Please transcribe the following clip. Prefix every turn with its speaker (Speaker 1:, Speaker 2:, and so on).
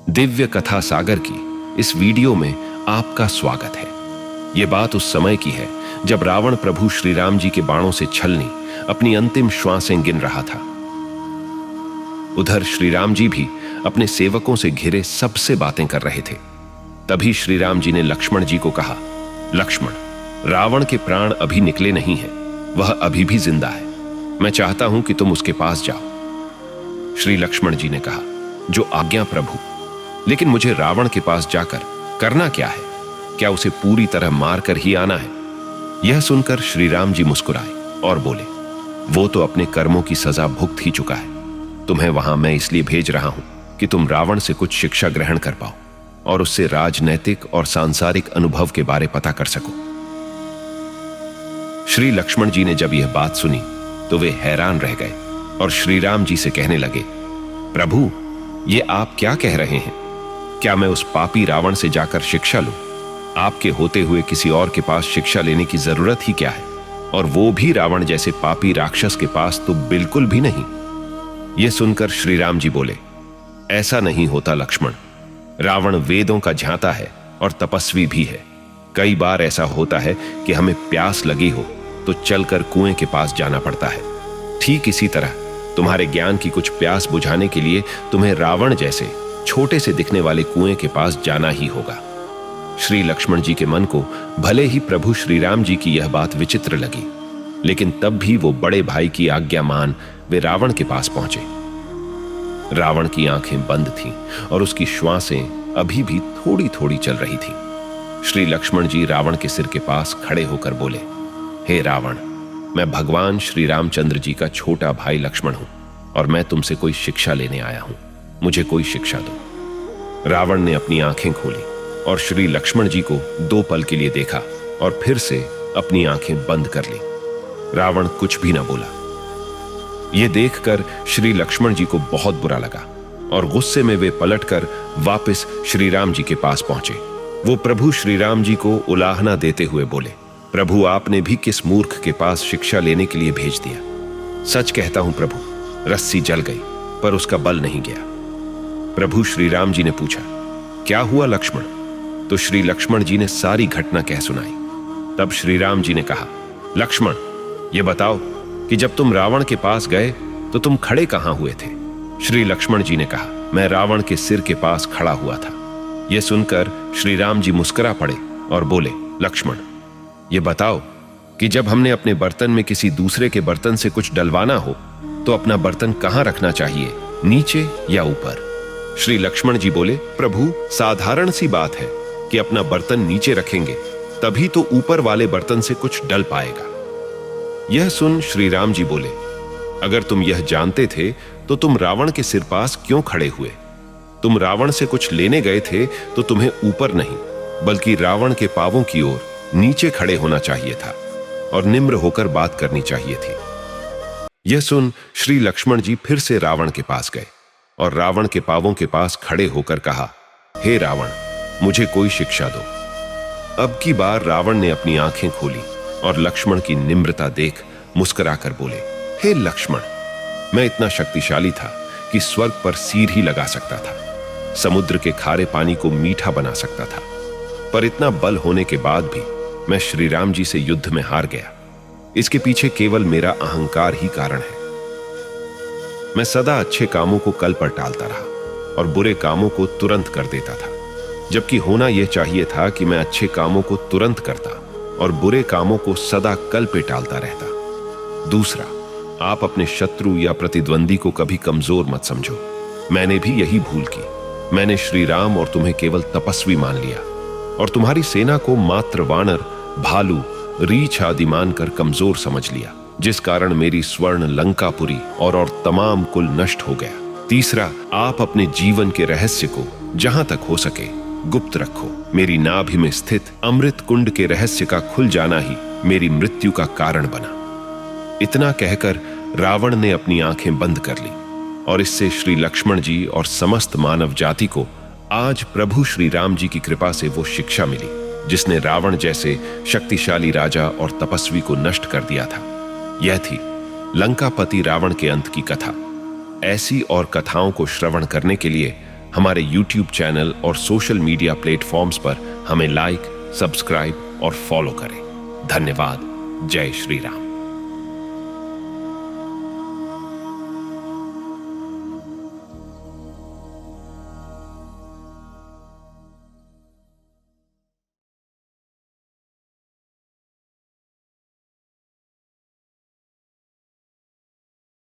Speaker 1: दिव्य कथा सागर की इस वीडियो में आपका स्वागत है। ये बात उस समय की है जब रावण प्रभु श्री राम जी के बाणों से छलनी अपनी अंतिम श्वासें गिन रहा था। उधर श्री राम जी भी अपने सेवकों से घिरे सबसे बातें कर रहे थे। तभी श्री राम जी ने लक्ष्मण जी को कहा, लक्ष्मण, रावण के प्राण अभी निकले नहीं हैं, वह अभी भी जिंदा है। मैं चाहता हूं कि तुम उसके पास जाओ। श्री लक्ष्मण जी ने कहा, जो आज्ञा प्रभु, लेकिन मुझे रावण के पास जाकर करना क्या है? क्या उसे पूरी तरह मार कर ही आना है? यह सुनकर श्री राम जी मुस्कुराए और बोले, वो तो अपने कर्मों की सजा भुगत ही चुका है। तुम्हें वहां मैं इसलिए भेज रहा हूं कि तुम रावण से कुछ शिक्षा ग्रहण कर पाओ और उससे राजनैतिक और सांसारिक अनुभव के बारे पता कर सको। श्री लक्ष्मण जी ने जब यह बात सुनी तो वे हैरान रह गए और श्री राम जी से कहने लगे, प्रभु, ये आप क्या कह रहे हैं? क्या मैं उस पापी रावण से जाकर शिक्षा लूं? आपके होते हुए किसी और के पास शिक्षा लेने की जरूरत ही क्या है? और वो भी रावण जैसे पापी राक्षस के पास तो बिल्कुल भी नहीं। यह सुनकर श्री राम जी बोले, ऐसा नहीं होता लक्ष्मण। रावण वेदों का झांता है और तपस्वी भी है। कई बार ऐसा होता है कि हमें प्यास लगी हो तो चलकर कुएं के पास जाना पड़ता है। ठीक इसी तरह तुम्हारे ज्ञान की कुछ प्यास बुझाने के लिए तुम्हें रावण जैसे छोटे से दिखने वाले कुएं के पास जाना ही होगा। श्री लक्ष्मण जी के मन को भले ही प्रभु श्री राम जी की यह बात विचित्र लगी, लेकिन तब भी वो बड़े भाई की आज्ञा मान वे रावण के पास पहुंचे। रावण की आंखें बंद थीं और उसकी श्वासें अभी भी थोड़ी थोड़ी चल रही थीं। श्री लक्ष्मण जी रावण के सिर के पास खड़े होकर बोले, हे रावण, मैं भगवान श्री रामचंद्र जी का छोटा भाई लक्ष्मण हूं और मैं तुमसे कोई शिक्षा लेने आया हूं। मुझे कोई शिक्षा दो। रावण ने अपनी आंखें खोली और श्री लक्ष्मण जी को 2 पल के लिए देखा और फिर से अपनी आंखें बंद कर ली। रावण कुछ भी ना बोला। यह देखकर श्री लक्ष्मण जी को बहुत बुरा लगा और गुस्से में वे पलटकर वापस श्री राम जी के पास पहुंचे। वो प्रभु श्री राम जी को उलाहना देते हुए बोले, प्रभु, आपने भी किस मूर्ख के पास शिक्षा लेने के लिए भेज दिया? सच कहता हूं प्रभु, रस्सी जल गई पर उसका बल नहीं गया। प्रभु श्री राम जी ने पूछा, क्या हुआ लक्ष्मण? तो श्री लक्ष्मण जी ने सारी घटना कह सुनाई। तब श्री राम जी ने कहा, लक्ष्मण, ये बताओ कि जब तुम रावण के पास गए तो तुम खड़े कहां हुए थे? श्री लक्ष्मण जी ने कहा, मैं रावण के सिर के पास खड़ा हुआ था। यह सुनकर श्री राम जी मुस्कुरा पड़े और बोले, लक्ष्मण, ये बताओ कि जब हमने अपने बर्तन में किसी दूसरे के बर्तन से कुछ डलवाना हो तो अपना बर्तन कहां रखना चाहिए, नीचे या ऊपर? श्री लक्ष्मण जी बोले, प्रभु, साधारण सी बात है कि अपना बर्तन नीचे रखेंगे तभी तो ऊपर वाले बर्तन से कुछ डल पाएगा। यह सुन श्री राम जी बोले, अगर तुम यह जानते थे तो तुम रावण के सिर पास क्यों खड़े हुए? तुम रावण से कुछ लेने गए थे तो तुम्हें ऊपर नहीं बल्कि रावण के पांवों की ओर नीचे खड़े होना चाहिए था और निम्र होकर बात करनी चाहिए थी। यह सुन श्री लक्ष्मण जी फिर से रावण के पास गए और रावण के पांवों के पास खड़े होकर कहा, हे रावण, मुझे कोई शिक्षा दो। अब की बार रावण ने अपनी आंखें खोली और लक्ष्मण की निम्रता देख मुस्कुराकर बोले, हे लक्ष्मण, मैं इतना शक्तिशाली था कि स्वर्ग पर सीर ही लगा सकता था, समुद्र के खारे पानी को मीठा बना सकता था, पर इतना बल होने के बाद भी मैं श्री राम जी से युद्ध में हार गया। इसके पीछे केवल मेरा अहंकार ही कारण है। मैं सदा अच्छे कामों को कल पर टालता रहा और बुरे कामों को तुरंत कर देता था, जबकि होना यह चाहिए था कि मैं अच्छे कामों को तुरंत करता और बुरे कामों को सदा कल पे टालता रहता। दूसरा, आप अपने शत्रु या प्रतिद्वंदी को कभी कमजोर मत समझो। मैंने भी यही भूल की। मैंने श्री राम और तुम्हें केवल तपस्वी मान लिया और तुम्हारी सेना को मात्र वानर, भालू, रीछ आदि मानकर कमजोर समझ लिया, जिस कारण मेरी स्वर्ण लंकापुरी और तमाम कुल नष्ट हो गया। तीसरा, आप अपने जीवन के रहस्य को जहां तक हो सके गुप्त रखो। मेरी नाभि में स्थित अमृत कुंड के रहस्य का खुल जाना ही मेरी मृत्यु का कारण बना। इतना कहकर रावण ने अपनी आंखें बंद कर ली और इससे श्री लक्ष्मण जी और समस्त मानव जाति को आज प्रभु श्री राम जी की कृपा से वो शिक्षा मिली जिसने रावण जैसे शक्तिशाली राजा और तपस्वी को नष्ट कर दिया था। यह थी लंकापति रावण के अंत की कथा। ऐसी और कथाओं को श्रवण करने के लिए हमारे YouTube चैनल और सोशल मीडिया प्लेटफॉर्म्स पर हमें लाइक, सब्सक्राइब और फॉलो करें। धन्यवाद। जय श्री राम।